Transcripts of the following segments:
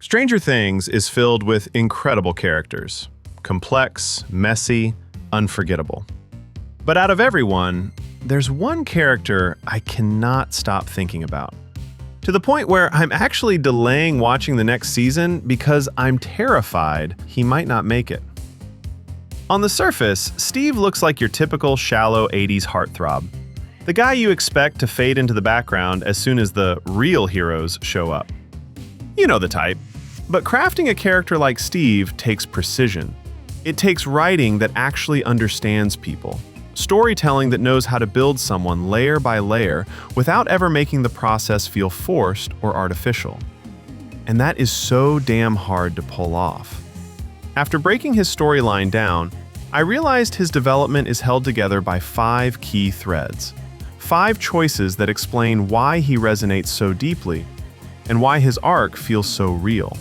Stranger Things is filled with incredible characters. Complex, messy, unforgettable. But out of everyone, there's one character I cannot stop thinking about. To the point where I'm actually delaying watching the next season because I'm terrified he might not make it. On the surface, Steve looks like your typical shallow 80s heartthrob. The guy you expect to fade into the background as soon as the real heroes show up. You know the type. But crafting a character like Steve takes precision. It takes writing that actually understands people. Storytelling that knows how to build someone layer by layer without ever making the process feel forced or artificial. And that is so damn hard to pull off. After breaking his storyline down, I realized his development is held together by 5 key threads. 5 choices that explain why he resonates so deeply and why his arc feels so real.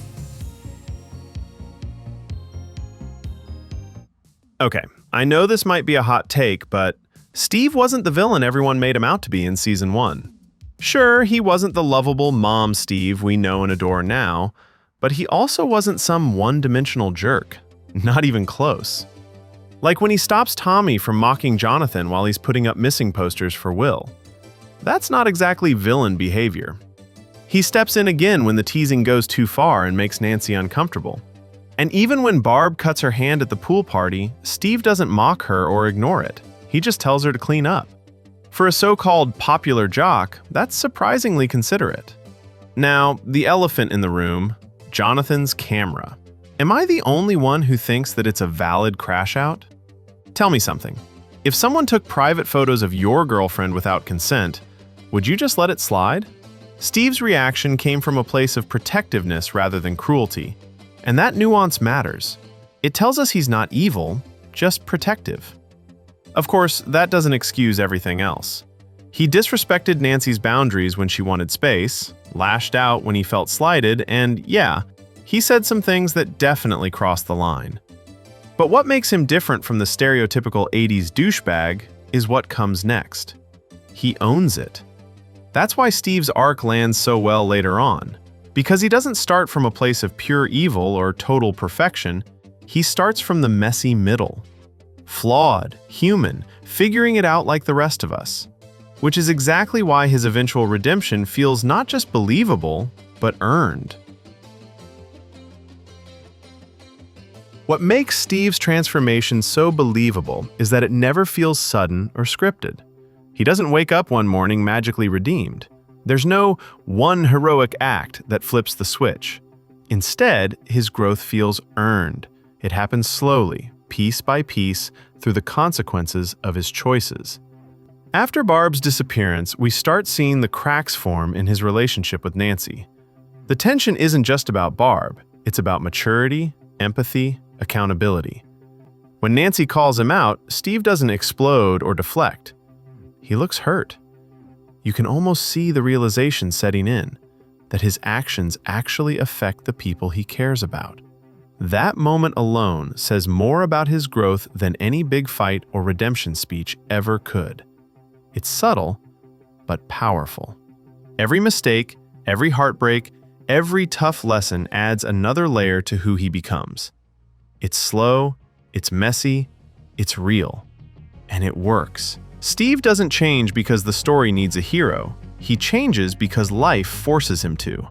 Okay, I know this might be a hot take, but Steve wasn't the villain everyone made him out to be in Season 1. Sure, he wasn't the lovable mom Steve we know and adore now, but he also wasn't some one-dimensional jerk. Not even close. Like when he stops Tommy from mocking Jonathan while he's putting up missing posters for Will. That's not exactly villain behavior. He steps in again when the teasing goes too far and makes Nancy uncomfortable. And even when Barb cuts her hand at the pool party, Steve doesn't mock her or ignore it. He just tells her to clean up. For a so-called popular jock, that's surprisingly considerate. Now, the elephant in the room, Jonathan's camera. Am I the only one who thinks that it's a valid crash out? Tell me something. If someone took private photos of your girlfriend without consent, would you just let it slide? Steve's reaction came from a place of protectiveness rather than cruelty. And that nuance matters. It tells us he's not evil, just protective. Of course, that doesn't excuse everything else. He disrespected Nancy's boundaries when she wanted space, lashed out when he felt slighted, and yeah, he said some things that definitely crossed the line. But what makes him different from the stereotypical 80s douchebag is what comes next. He owns it. That's why Steve's arc lands so well later on. Because he doesn't start from a place of pure evil or total perfection, he starts from the messy middle. Flawed, human, figuring it out like the rest of us. Which is exactly why his eventual redemption feels not just believable, but earned. What makes Steve's transformation so believable is that it never feels sudden or scripted. He doesn't wake up one morning magically redeemed. There's no one heroic act that flips the switch. Instead, his growth feels earned. It happens slowly, piece by piece, through the consequences of his choices. After Barb's disappearance, we start seeing the cracks form in his relationship with Nancy. The tension isn't just about Barb, it's about maturity, empathy, accountability. When Nancy calls him out, Steve doesn't explode or deflect. He looks hurt. You can almost see the realization setting in, that his actions actually affect the people he cares about. That moment alone says more about his growth than any big fight or redemption speech ever could. It's subtle, but powerful. Every mistake, every heartbreak, every tough lesson adds another layer to who he becomes. It's slow, it's messy, it's real, and it works. Steve doesn't change because the story needs a hero. He changes because life forces him to.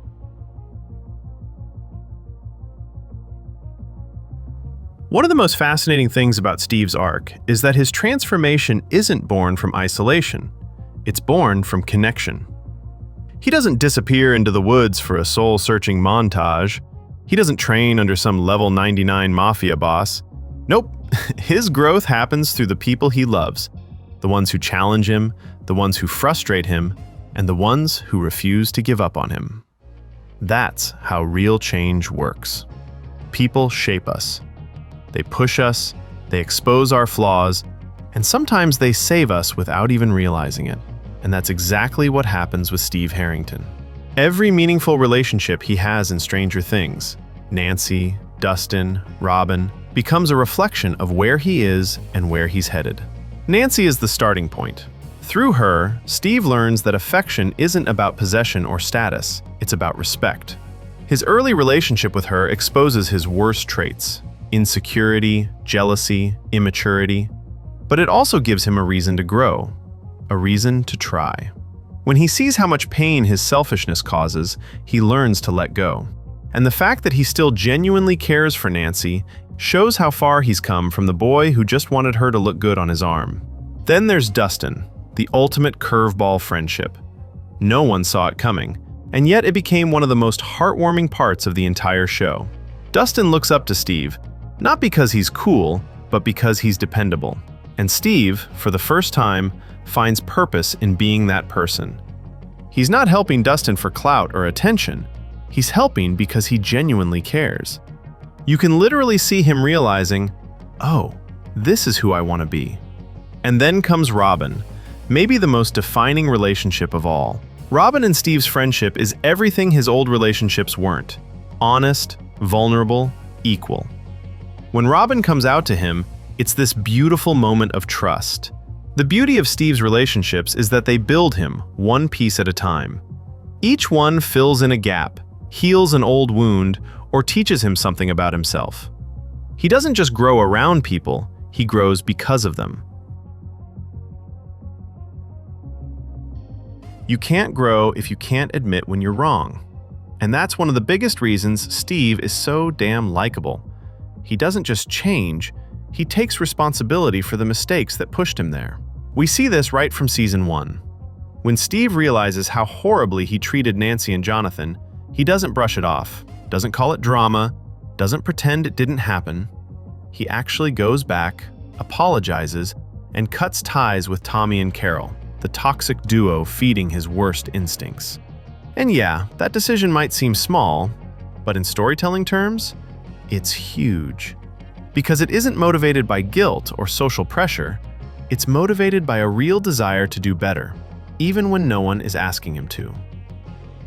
One of the most fascinating things about Steve's arc is that his transformation isn't born from isolation. It's born from connection. He doesn't disappear into the woods for a soul-searching montage. He doesn't train under some level 99 mafia boss. Nope, his growth happens through the people he loves. The ones who challenge him, the ones who frustrate him, and the ones who refuse to give up on him. That's how real change works. People shape us. They push us, they expose our flaws, and sometimes they save us without even realizing it. And that's exactly what happens with Steve Harrington. Every meaningful relationship he has in Stranger Things, Nancy, Dustin, Robin, becomes a reflection of where he is and where he's headed. Nancy is the starting point. Through her, Steve learns that affection isn't about possession or status, it's about respect. His early relationship with her exposes his worst traits: insecurity, jealousy, immaturity. But it also gives him a reason to grow, a reason to try. When he sees how much pain his selfishness causes, he learns to let go. And the fact that he still genuinely cares for Nancy shows how far he's come from the boy who just wanted her to look good on his arm. Then there's Dustin, the ultimate curveball friendship. No one saw it coming, and yet it became one of the most heartwarming parts of the entire show. Dustin looks up to Steve, not because he's cool, but because he's dependable. And Steve, for the first time, finds purpose in being that person. He's not helping Dustin for clout or attention. He's helping because he genuinely cares. You can literally see him realizing, oh, this is who I want to be. And then comes Robin, maybe the most defining relationship of all. Robin and Steve's friendship is everything his old relationships weren't: honest, vulnerable, equal. When Robin comes out to him, it's this beautiful moment of trust. The beauty of Steve's relationships is that they build him one piece at a time. Each one fills in a gap, heals an old wound, or teaches him something about himself. He doesn't just grow around people, he grows because of them. You can't grow if you can't admit when you're wrong. And that's one of the biggest reasons Steve is so damn likable. He doesn't just change, he takes responsibility for the mistakes that pushed him there. We see this right from season 1. When Steve realizes how horribly he treated Nancy and Jonathan, he doesn't brush it off, doesn't call it drama, doesn't pretend it didn't happen. He actually goes back, apologizes, and cuts ties with Tommy and Carol, the toxic duo feeding his worst instincts. And yeah, that decision might seem small, but in storytelling terms, it's huge. Because it isn't motivated by guilt or social pressure, it's motivated by a real desire to do better, even when no one is asking him to.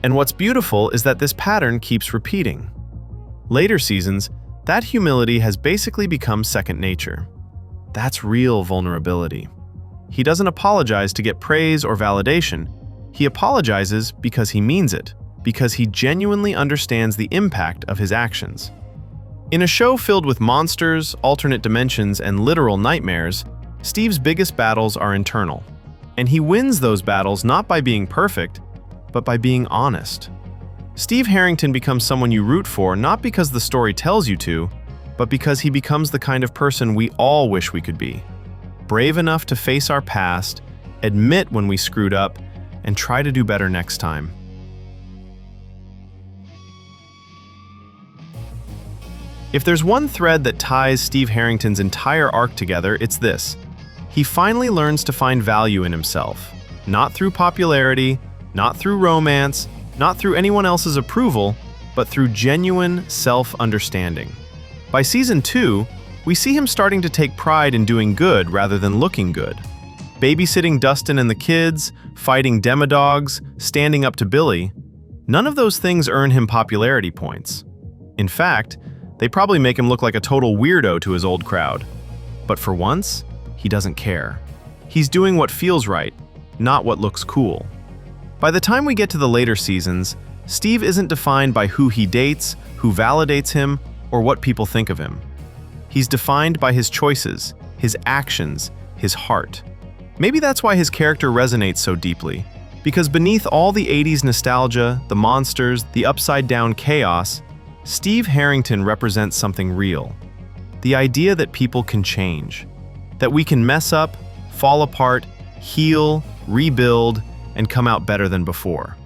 And what's beautiful is that this pattern keeps repeating. Later seasons, that humility has basically become second nature. That's real vulnerability. He doesn't apologize to get praise or validation. He apologizes because he means it, because he genuinely understands the impact of his actions. In a show filled with monsters, alternate dimensions, and literal nightmares, Steve's biggest battles are internal. And he wins those battles not by being perfect, but by being honest. Steve Harrington becomes someone you root for not because the story tells you to, but because he becomes the kind of person we all wish we could be. Brave enough to face our past, admit when we screwed up, and try to do better next time. If there's one thread that ties Steve Harrington's entire arc together, it's this. He finally learns to find value in himself, not through popularity, not through romance, not through anyone else's approval, but through genuine self-understanding. By season 2, we see him starting to take pride in doing good rather than looking good. Babysitting Dustin and the kids, fighting demodogs, standing up to Billy, none of those things earn him popularity points. In fact, they probably make him look like a total weirdo to his old crowd. But for once, he doesn't care. He's doing what feels right, not what looks cool. By the time we get to the later seasons, Steve isn't defined by who he dates, who validates him, or what people think of him. He's defined by his choices, his actions, his heart. Maybe that's why his character resonates so deeply, because beneath all the 80s nostalgia, the monsters, the upside-down chaos, Steve Harrington represents something real. The idea that people can change, that we can mess up, fall apart, heal, rebuild, and come out better than before.